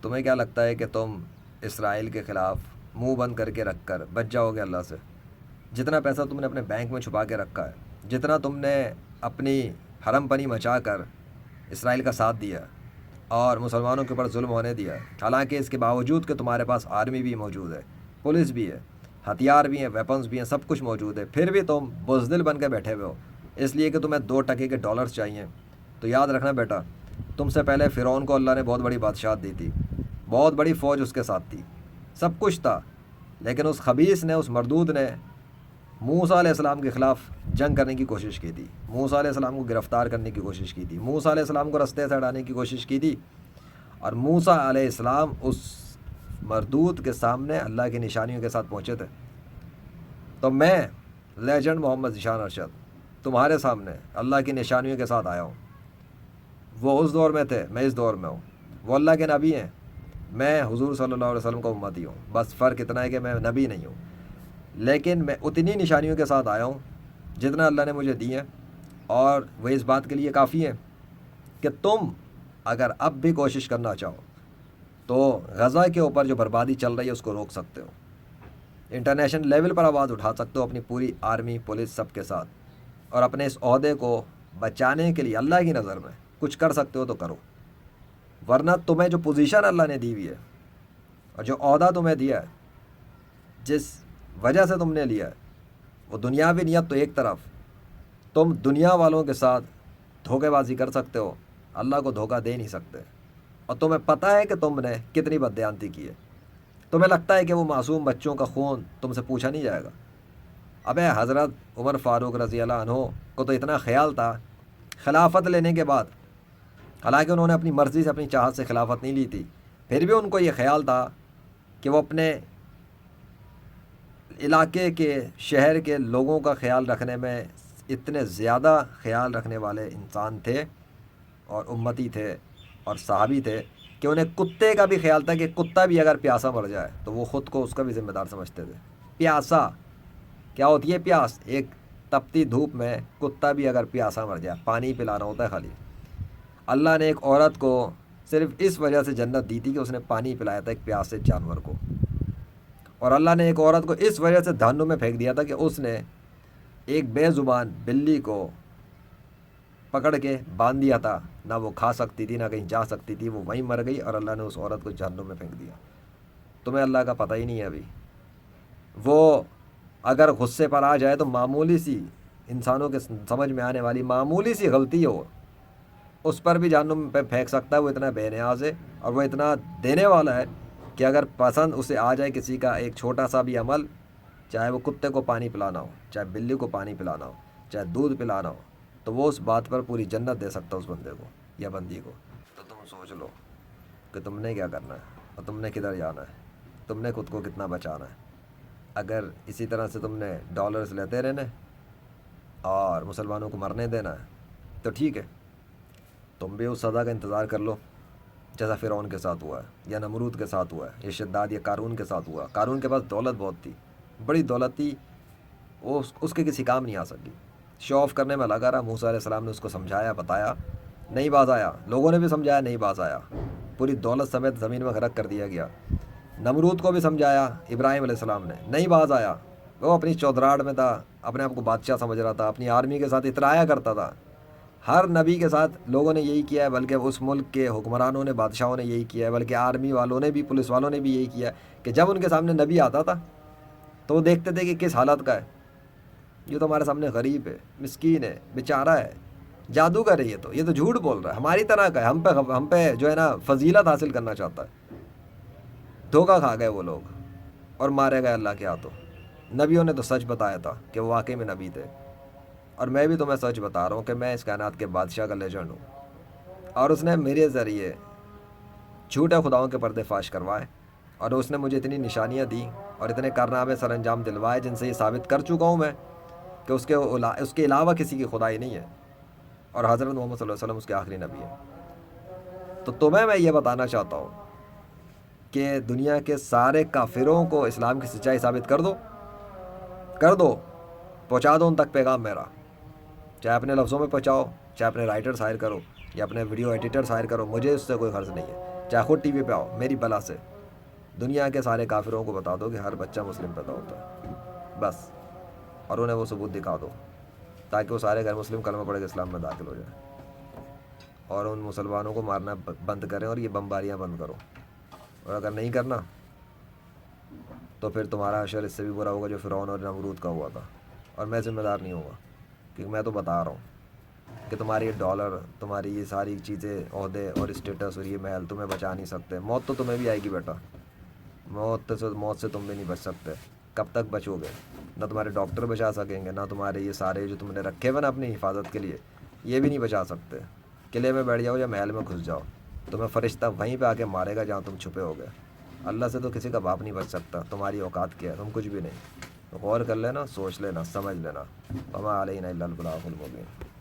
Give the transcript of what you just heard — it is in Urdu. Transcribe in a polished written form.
تمہیں کیا لگتا ہے کہ تم اسرائیل کے خلاف منہ بند کر کے رکھ کر بچ جاؤ گے اللہ سے؟ جتنا پیسہ تم نے اپنے بینک میں چھپا کے رکھا ہے، جتنا تم نے اپنی حرم پنی مچا کر اسرائیل کا ساتھ دیا اور مسلمانوں کے اوپر ظلم ہونے دیا، حالانکہ اس کے باوجود کہ تمہارے پاس آرمی بھی موجود ہے، پولیس بھی ہے، ہتھیار بھی ہیں، ویپنز بھی ہیں، سب کچھ موجود ہے، پھر بھی تم بزدل بن کے بیٹھے ہوئے ہو اس لیے کہ تمہیں 2 ٹکے کے ڈالرز چاہیے۔ تو یاد رکھنا بیٹا، تم سے پہلے فرعون کو اللہ نے بہت بڑی بادشاہت دی تھی، بہت بڑی فوج اس کے ساتھ تھی، سب کچھ تھا، لیکن اس خبیث نے، اس مردود نے موسیٰ علیہ السلام کے خلاف جنگ کرنے کی کوشش کی تھی، موسیٰ علیہ السلام کو گرفتار کرنے کی کوشش کی تھی، موسیٰ علیہ السلام کو رستے سے ہٹانے کی کوشش کی تھی، اور موسیٰ علیہ السلام اس مردود کے سامنے اللہ کی نشانیوں کے ساتھ پہنچے تھے۔ تو میں لیجنڈ محمد ذیشان ارشد تمہارے سامنے اللہ کی نشانیوں کے ساتھ آیا ہوں۔ وہ اس دور میں تھے، میں اس دور میں ہوں۔ وہ اللہ کے نبی ہیں، میں حضور صلی اللہ علیہ وسلم کا امتی ہوں، بس فرق اتنا ہے کہ میں نبی نہیں ہوں، لیکن میں اتنی نشانیوں کے ساتھ آیا ہوں جتنا اللہ نے مجھے دی ہیں، اور وہ اس بات کے لیے کافی ہیں کہ تم اگر اب بھی کوشش کرنا چاہو تو غزہ کے اوپر جو بربادی چل رہی ہے اس کو روک سکتے ہو، انٹرنیشنل لیول پر آواز اٹھا سکتے ہو اپنی پوری آرمی، پولیس، سب کے ساتھ، اور اپنے اس عہدے کو بچانے کے لیے اللہ کی نظر میں کچھ کر سکتے ہو تو کرو، ورنہ تمہیں جو پوزیشن اللہ نے دی ہوئی ہے اور جو عہدہ تمہیں دیا ہے، جس وجہ سے تم نے لیا ہے، وہ دنیاوی نیت تو ایک طرف، تم دنیا والوں کے ساتھ دھوکے بازی کر سکتے ہو، اللہ کو دھوکہ دے نہیں سکتے، اور تمہیں پتہ ہے کہ تم نے کتنی بددیانتی کی ہے۔ تمہیں لگتا ہے کہ وہ معصوم بچوں کا خون تم سے پوچھا نہیں جائے گا؟ ابے حضرت عمر فاروق رضی اللہ عنہ کو تو اتنا خیال تھا خلافت لینے کے بعد، حالانکہ انہوں نے اپنی مرضی سے، اپنی چاہت سے خلافت نہیں لی تھی، پھر بھی ان کو یہ خیال تھا کہ وہ اپنے علاقے کے، شہر کے لوگوں کا خیال رکھنے میں اتنے زیادہ خیال رکھنے والے انسان تھے اور امتی تھے اور صحابی تھے کہ انہیں کتے کا بھی خیال تھا کہ کتا بھی اگر پیاسا مر جائے تو وہ خود کو اس کا بھی ذمہ دار سمجھتے تھے۔ پیاسا کیا ہوتی ہے؟ پیاس، ایک تپتی دھوپ میں کتا بھی اگر پیاسا مر جائے، پانی پلانا ہوتا ہے خالی۔ اللہ نے ایک عورت کو صرف اس وجہ سے جنت دی تھی کہ اس نے پانی پلایا تھا ایک پیاسے جانور کو، اور اللہ نے ایک عورت کو اس وجہ سے جہنم میں پھینک دیا تھا کہ اس نے ایک بے زبان بلی کو پکڑ کے باندھ دیا تھا، نہ وہ کھا سکتی تھی، نہ کہیں جا سکتی تھی، وہ وہیں مر گئی، اور اللہ نے اس عورت کو جہنم میں پھینک دیا۔ تمہیں اللہ کا پتہ ہی نہیں ہے ابھی۔ وہ اگر غصے پر آ جائے تو معمولی سی، انسانوں کے سمجھ میں آنے والی معمولی سی غلطی ہو، اس پر بھی جہنم پہ پھینک سکتا ہے۔ وہ اتنا بے نیاز ہے اور وہ اتنا دینے والا ہے کہ اگر پسند اسے آ جائے کسی کا ایک چھوٹا سا بھی عمل، چاہے وہ کتے کو پانی پلانا ہو، چاہے بلی کو پانی پلانا ہو، چاہے دودھ پلانا ہو، تو وہ اس بات پر پوری جنت دے سکتا ہے اس بندے کو یا بندی کو۔ تو تم سوچ لو کہ تم نے کیا کرنا ہے اور تم نے کدھر جانا ہے، تم نے خود کو کتنا بچانا ہے۔ اگر اسی طرح سے تم نے ڈالرز لیتے رہنے اور مسلمانوں کو مرنے دینا ہے تو ٹھیک ہے، تم بھی اس سزا کا انتظار کر لو جیسا فرعون کے ساتھ ہوا ہے، یا نمرود کے ساتھ ہوا ہے، یا شداد، یا قارون کے ساتھ ہوا۔ قارون کے پاس دولت بہت تھی، بڑی دولت تھی، وہ اس کے کسی کام نہیں آ سکی، شو آف کرنے میں لگا رہا۔ موسیٰ علیہ السلام نے اس کو سمجھایا، بتایا، نہیں باز آیا، لوگوں نے بھی سمجھایا، نہیں باز آیا، پوری دولت سمیت زمین میں غرق کر دیا گیا۔ نمرود کو بھی سمجھایا ابراہیم علیہ السلام نے، نہیں باز آیا، وہ اپنی چودراہٹ میں تھا، اپنے آپ کو بادشاہ سمجھ رہا تھا، اپنی آرمی کے ساتھ اترایا کرتا تھا۔ ہر نبی کے ساتھ لوگوں نے یہی کیا ہے، بلکہ اس ملک کے حکمرانوں نے، بادشاہوں نے یہی کیا ہے، بلکہ آرمی والوں نے بھی، پولیس والوں نے بھی یہی کیا ہے کہ جب ان کے سامنے نبی آتا تھا تو وہ دیکھتے تھے کہ کس حالت کا ہے، یہ تو ہمارے سامنے غریب ہے، مسکین ہے، بیچارہ ہے، جادوگر ہے، یہ تو جھوٹ بول رہا ہے، ہماری طرح کا ہے، ہم پہ جو ہے نا فضیلت حاصل کرنا چاہتا ہے۔ دھوکہ کھا گئے وہ لوگ اور مارے گئے اللہ کے ہاتھوں۔ نبیوں نے تو سچ بتایا تھا کہ وہ واقعی میں نبی تھے، اور میں بھی تمہیں سچ بتا رہا ہوں کہ میں اس کائنات کے بادشاہ کا لیجنڈ ہوں، اور اس نے میرے ذریعے جھوٹے خداؤں کے پردے فاش کروائے، اور اس نے مجھے اتنی نشانیاں دی اور اتنے کارنامے سر انجام دلوائے جن سے یہ ثابت کر چکا ہوں میں کہ اس کے علاوہ کسی کی خدائی نہیں ہے، اور حضرت محمد صلی اللہ علیہ وسلم اس کے آخری نبی ہیں۔ تو تمہیں میں یہ بتانا چاہتا ہوں کہ دنیا کے سارے کافروں کو اسلام کی سچائی ثابت کر دو، پہنچا دو ان تک پیغام میرا، چاہے اپنے لفظوں میں پہنچاؤ، چاہے اپنے رائٹرز ہائر کرو یا اپنے ویڈیو ایڈیٹرز ہائر کرو، مجھے اس سے کوئی غرض نہیں ہے، چاہے خود ٹی وی پہ آؤ میری بلا سے دنیا کے سارے کافروں کو بتا دو کہ ہر بچہ مسلم پیدا ہوتا ہے بس، اور انہیں وہ ثبوت دکھا دو تاکہ وہ سارے غیر مسلم کلمہ پڑھ کے اسلام میں داخل ہو جائے، اور ان مسلمانوں کو مارنا بند کریں اور یہ بمباریاں بند کرو، اور اگر نہیں کرنا تو پھر تمہارا حشر اس سے بھی برا ہوگا جو فرعون اور نمرود کا ہوا تھا، اور میں ذمہ دار نہیں ہوں گا، کیونکہ میں تو بتا رہا ہوں کہ تمہاری یہ ڈالر، تمہاری یہ ساری چیزیں، عہدے اور اسٹیٹس اور یہ محل تمہیں بچا نہیں سکتے، موت تو تمہیں بھی آئے گی بیٹا، موت سے تم بھی نہیں بچ سکتے، کب تک بچو گے؟ نہ تمہارے ڈاکٹر بچا سکیں گے، نہ تمہارے یہ سارے جو تم نے رکھے ہوئے نا اپنی حفاظت کے لیے یہ بھی نہیں بچا سکتے، قلعے میں بیٹھ جاؤ یا محل میں گھس جاؤ تمہیں فرشتہ وہیں پہ آ کے مارے گا جہاں تم چھپے ہو گئے، اللہ سے تو کسی کا باپ نہیں بچ سکتا، تمہاری اوقات کیا ہے، تم کچھ بھی نہیں، غور کر لینا، سوچ لینا، سمجھ لینا، وما علینا الا البلاغ المبین۔